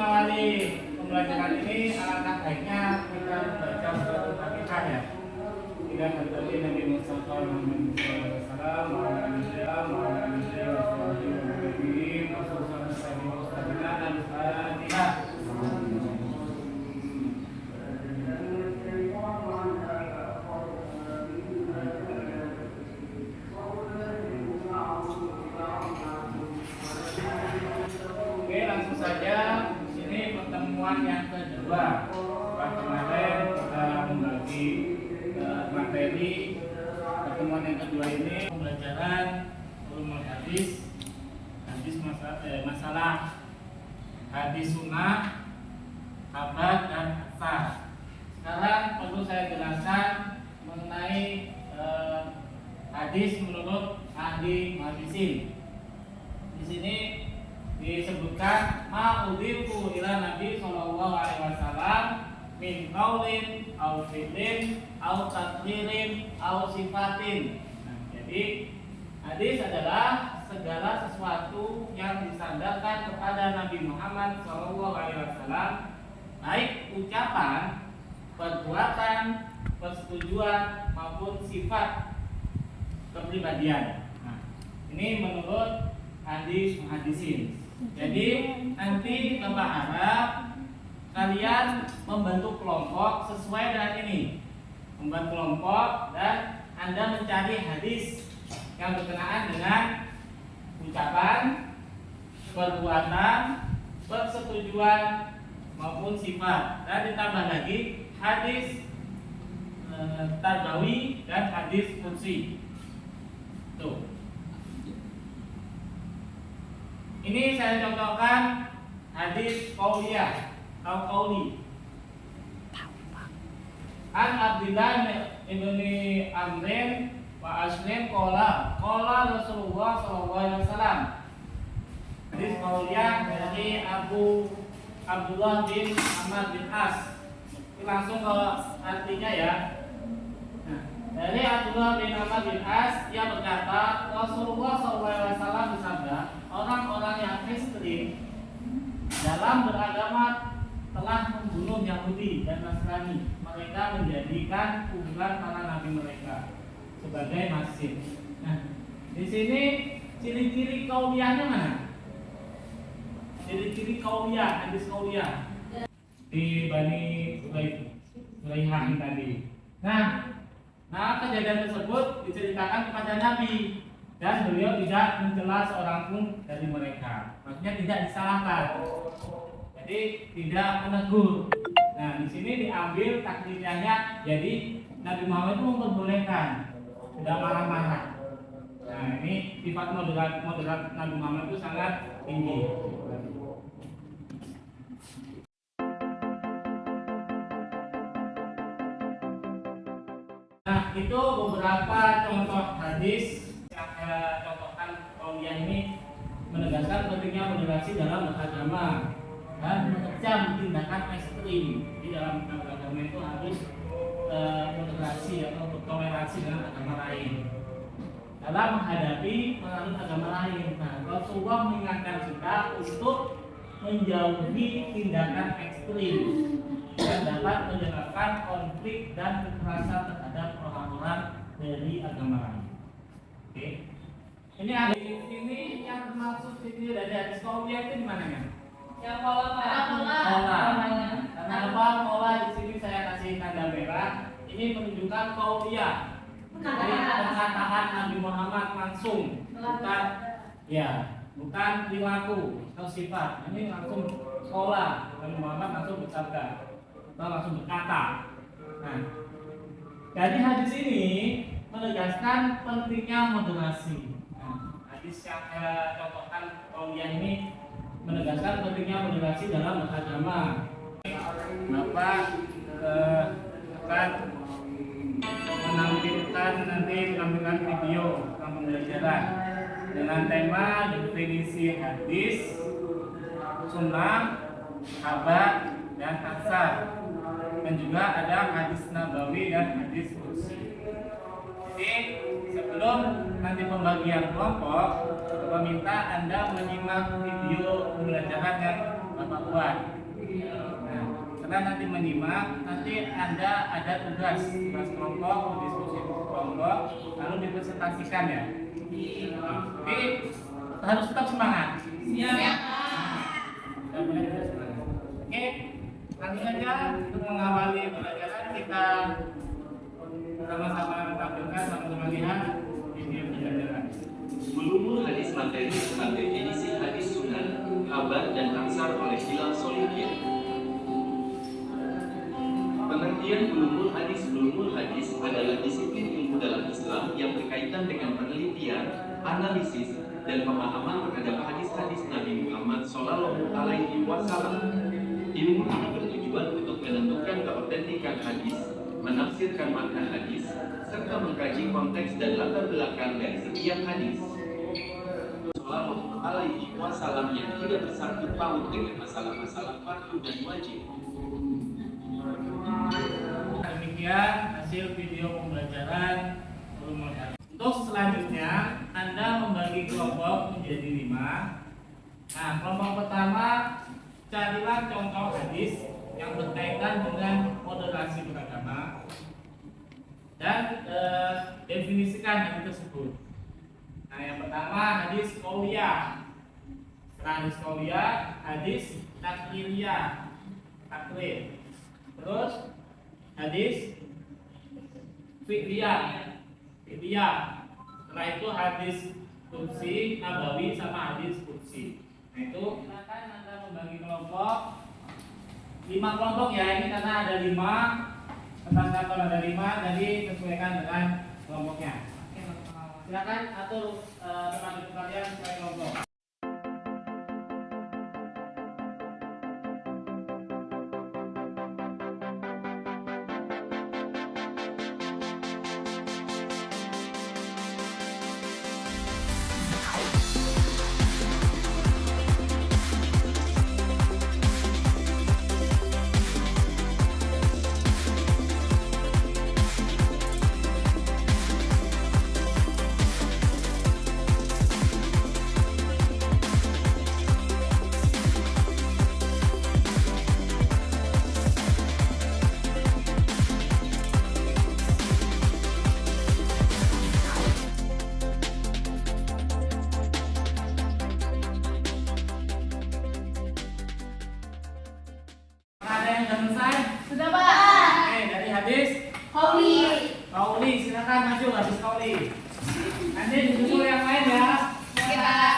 mengawali pembelajaran ini, alangkah baiknya kita membaca surat Al-Fatihah ya. Tidak terjadi Nabi Mustafa Muhammad SAW, Al-Fatihah. Oke, langsung saja. Di sini pertemuan yang kedua. Setelah kemarin kita membagi materi, pertemuan yang kedua ini pembelajaran ulumul hadis, masalah hadis sunnah, kabar dan asar. Sekarang perlu saya jelaskan mengenai hadis menurut ahli hadisin. Di sini disebutkan ma'udhifu ila Nabi sallallahu alaihi wasallam min qaulin au fi'lin au taqririn au sifatin. Nah, jadi hadis adalah segala sesuatu yang disandarkan kepada Nabi Muhammad sallallahu alaihi wasallam, baik ucapan, perbuatan, persetujuan maupun sifat kepribadian. Nah, ini menurut hadis muhadisin. Jadi nanti Bapak harap kalian membentuk kelompok sesuai dengan ini, membuat kelompok dan Anda mencari hadis yang berkenaan dengan ucapan, perbuatan, persetujuan maupun sifat, dan ditambah lagi hadis tarbawi dan hadis kursi. Tuh. Ini saya contohkan hadis qauliyah atau qauli. An Abdillah ibni Amrin wa Aslim qala Rasulullah sallallahu alaihi wasallam. Hadis qauliyah dari Abdullah bin Amr bin As. Langsung ke artinya ya. Nah, dari Abdullah bin Amr bin As, ia berkata, Rasulullah SAW bersabda, orang-orang yang ekstrim dalam beragama telah membunuh Yahudi dan Nasrani. Mereka menjadikan kuburan para nabi mereka sebagai masjid. Nah, di sini ciri-ciri qauliyahnya mana? Ciri-ciri qauliyah, hadis qauliyah di Bani Sulaihah tadi. Nah, kejadian tersebut diceritakan kepada Nabi dan beliau tidak mencela seorang pun dari mereka. Maksudnya tidak disalahkan. Jadi tidak menegur. Nah, di sini diambil takdirnya. Jadi Nabi Muhammad itu memperbolehkan, tidak marah-marah. Nah, ini sifat moderat Nabi Muhammad itu sangat tinggi. Nah, itu beberapa contoh hadis yang saya contohkan. Qauliyah ini menegaskan pentingnya moderasi dalam beragama dan mengecam tindakan ekstrim. Di dalam beragama itu harus moderasi atau bertoleransi dengan agama lain dalam menghadapi penganut agama lain. Nah, Rasulullah mengingatkan kita untuk menjauhi tindakan ekstrim yang dapat menyebabkan konflik dan kekerasan terhadap orang-orang dari agama lain. Oke. Ini ada di sini yang termasuk sini dari hadis qauliyah itu di mana ya? Yang pola. Karena apa? Pola di sini saya kasih tanda merah. Ini menunjukkan qauliyah. Jadi perkataan Nabi Muhammad langsung, bukan perilaku atau sifat. Ini langsung pola. Nabi Muhammad langsung bersabda atau langsung berkata. Nah, dari hadis ini menegaskan pentingnya moderasi. Nah, hadis yang saya contohkan qauliyah ini menegaskan pentingnya moderasi dalam beragama. Bapak akan menampilkan video tentang pembelajaran dengan tema definisi hadis, sunnah, kabar, dan asar. Dan juga ada hadis nabawi dan hadis kursi. Jadi sebelum nanti pembagian kelompok, meminta Anda menyimak video pembelajaran yang Bapak buat. Nah, setelah nanti menyimak, nanti Anda ada tugas kelompok, diskusi kelompok, lalu dipresentasikan ya. Oke, harus tetap semangat. Siap. Oke, langsung saja untuk mengawali pelajaran kita sama-sama tampilkan, sama-sama lihat video pelajaran. Ulumul Hadis materi sebagai edisi hadis sunan, kabar dan aksar oleh Hilal Solihin. Pengertian ulumul hadis adalah disiplin ilmu dalam Islam yang berkaitan dengan penelitian, analisis, dan pemahaman terhadap hadis-hadis Nabi Muhammad Shallallahu Alaihi Wasallam. Ilmu ini bertujuan untuk menentukan keautentikan hadis, menafsirkan makna hadis, serta mengkaji konteks dan latar belakang dari setiap hadis. Shallallahu Alaihi Wasallam yang tidak bersangkut paut dengan masalah-masalah fardu dan wajib. Demikian hasil video pembelajaran ulumul hadis. Untuk selanjutnya, Anda membagi kelompok menjadi 5. Nah, kelompok pertama, carilah contoh hadis yang berkaitan dengan moderasi beragama dan definisikan hadis tersebut. Nah, yang pertama hadis qauliyah. Setelah hadis qauliyah, hadis takriyah, takrir. Terus hadis fi'liyah. Setelah itu hadis qudsi, nabawi sama hadis qudsi. Nah, itu silakan Anda membagi kelompok 5 kelompok ya, ini karena ada 5 kantor ada 5, jadi sesuaikan dengan kelompoknya. Silakan atur teman-teman kalian sesuai kelompok. Ada yang sudah selesai? Sudah, Pak. Oke, dari hadis qauli, silakan maju hadis qauli. Nanti disusul yang lain ya. Oke, Pak.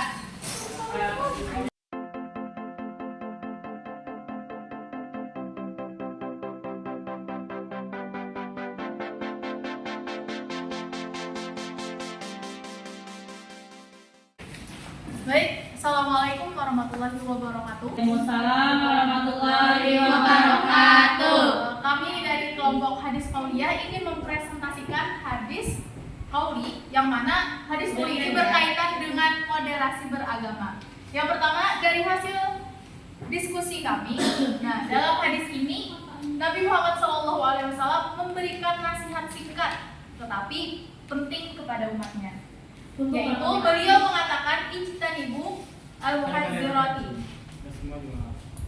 Baik, Assalamualaikum warahmatullahi wabarakatuh. Waalaikumsalam warahmatullahi wabarakatuh. Kami dari kelompok hadis qauliyah ingin mempresentasikan hadis qauli yang mana hadis qauli ini berkaitan dengan moderasi beragama. Yang pertama dari hasil diskusi kami. Nah, dalam hadis ini Nabi Muhammad SAW memberikan nasihat singkat tetapi penting kepada umatnya. Yaitu beliau mengatakan ijtanibu al-muhadzirati,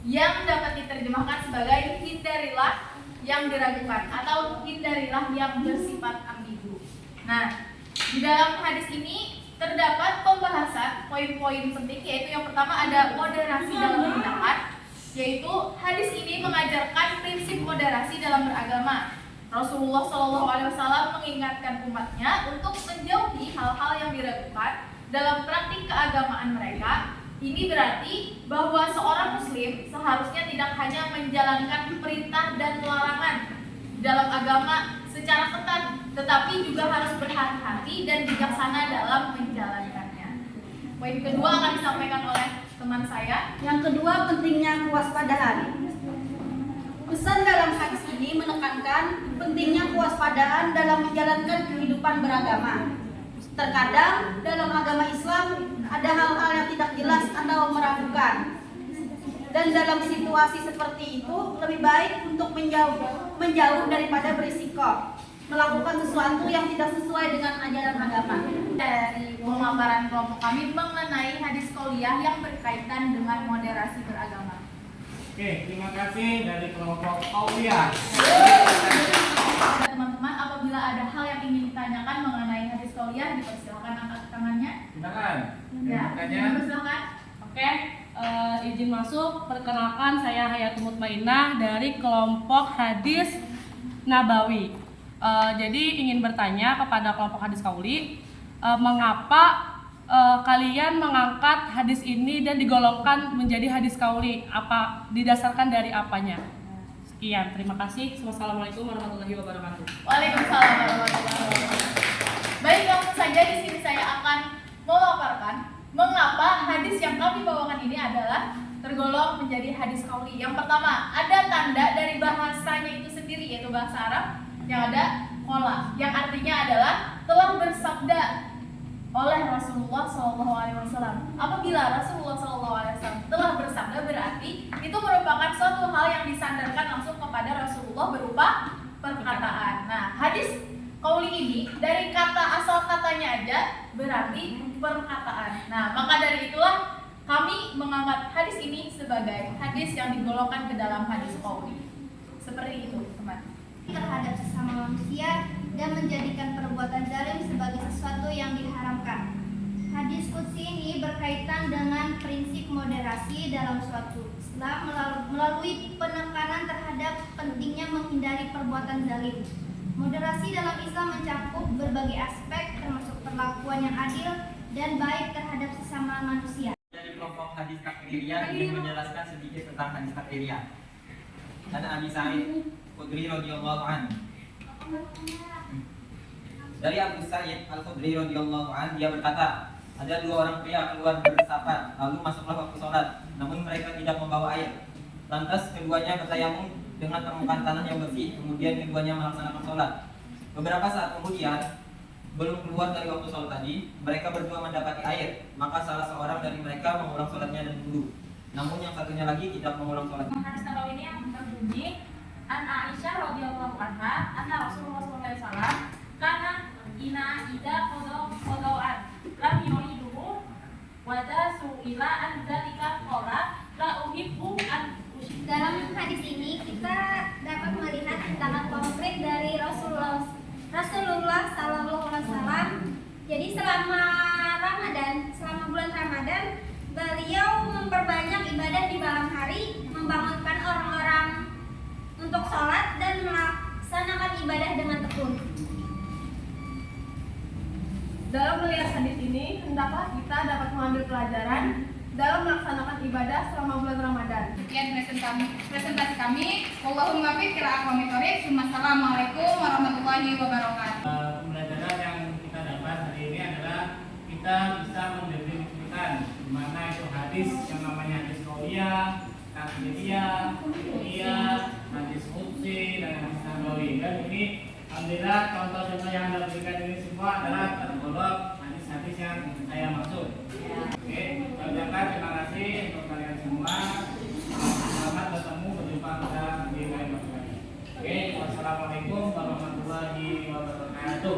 yang dapat diterjemahkan sebagai hindarilah yang diragukan atau hindarilah yang bersifat ambigu. Nah, di dalam hadis ini terdapat pembahasan poin-poin penting, yaitu yang pertama ada moderasi dalam tindakan, yaitu hadis ini mengajarkan prinsip moderasi dalam beragama. Rasulullah SAW mengingatkan umatnya untuk menjauhi hal-hal yang diragukan dalam praktik keagamaan mereka. Ini berarti bahwa seorang muslim seharusnya tidak hanya menjalankan perintah dan larangan dalam agama secara ketat, tetapi juga harus berhati-hati dan bijaksana dalam menjalankannya. Poin kedua akan disampaikan oleh teman saya. Yang kedua, pentingnya kewaspadaan. Pesan dalam hadis ini menekankan pentingnya kewaspadaan dalam menjalankan kehidupan beragama. Terkadang dalam agama Islam ada hal-hal yang tidak jelas atau meragukan. Dan dalam situasi seperti itu lebih baik untuk menjauh daripada berisiko melakukan sesuatu yang tidak sesuai dengan ajaran agama. Dari pemaparan kelompok kami mengenai hadis qauliyah yang berkaitan dengan moderasi beragama. Oke, terima kasih dari kelompok Aulia. Teman-teman, apabila ada hal yang ingin ditanyakan mengenai hadis qauliyah, dipersilakan angkat tangannya. Silakan. Ya, Makanya dipersilakan. Oke, izin masuk. Perkenalkan, saya Hayatul Mutmainah dari kelompok hadis Nabawi. Jadi ingin bertanya kepada kelompok hadis kauli, mengapa kalian mengangkat hadis ini dan digolongkan menjadi hadis kauli? Apa didasarkan dari apanya? Sekian, terima kasih. Wassalamualaikum warahmatullahi wabarakatuh. Waalaikumsalam warahmatullahi wabarakatuh. Baik, langsung saja di sini saya akan memaparkan mengapa hadis yang kami bawakan ini adalah tergolong menjadi hadis qauli. Yang pertama, ada tanda dari bahasanya itu sendiri, yaitu bahasa Arab yang ada qala, yang artinya adalah telah bersabda oleh Rasulullah SAW. Apabila Rasulullah SAW telah bersabda, berarti itu merupakan suatu hal yang disandarkan langsung kepada Rasulullah berupa perkataan. Nah, hadis qauli ini dari kata asal katanya aja berarti perkataan. Nah, maka dari itulah kami mengangkat hadis ini sebagai hadis yang digolongkan ke dalam hadis qauli. Seperti itu, teman. Terhadap sesama manusia dan menjadikan perbuatan zalim sebagai sesuatu yang diharamkan. Hadis qudsi ini berkaitan dengan prinsip moderasi dalam suatu Islam melalui penekanan terhadap pentingnya menghindari perbuatan zalim. Moderasi dalam Islam mencakup berbagai aspek termasuk perlakuan yang adil dan baik terhadap sesama manusia. Dari kelompok hadis takfiriyah ingin menjelaskan sedikit tentang hadis takfiriyah. Ada Abi Sa'id Khudri radhiyallahu anhu. Dari Abu Sa'id Al-Khudri radhiyallahu anhu, dia berkata, ada dua orang pria keluar bersafar, lalu masuklah waktu sholat, namun mereka tidak membawa air. Lantas keduanya bertayamum dengan permukaan tanah yang bersih, kemudian keduanya melaksanakan sholat. Beberapa saat kemudian, belum keluar dari waktu sholat tadi, mereka berdua mendapati air, maka salah seorang dari mereka mengulang sholatnya dan wudu. Namun yang satunya lagi tidak mengulang sholatnya. Hadis Nabawi ini yang berbunyi An Aisyah radhiyallahu anha anna Rasulullah sallallahu alaihi wasallam kana ina ida qada'an lam yuriduhu wa su'ila an dzalika qala la uhibbu an usyrik. Dalam hadis ini kita dapat melihat tindakan konkret dari Rasulullah Sallallahu Alaihi Wasallam. Jadi selama bulan Ramadan, beliau memperbanyak ibadah di malam hari, membangunkan orang-orang untuk sholat dan melaksanakan ibadah dengan tekun. Dalam melihat hadis ini, hendaklah kita dapat mengambil pelajaran dalam melaksanakan ibadah selama bulan Ramadan. Sekian presentasi kami. Wallahul muwaffiq ila aqwamit thoriq. Wassalamualaikum warahmatullahi wabarakatuh. Pembelajaran yang kita dapat hari ini adalah kita bisa mendefinisikan di mana itu hadis yang namanya hadis qauliyah, takfiriyah, hadis qudsi dan hadis nabawi. Dan ini alhamdulillah contoh-contoh yang Anda berikan ini semua adalah tergolong hadis-hadis yang saya maksud. Oke, ucapkan terima kasih untuk kalian semua. Selamat bertemu, berjumpa pada di lain waktu lagi. Oke, wassalamualaikum warahmatullahi wabarakatuh.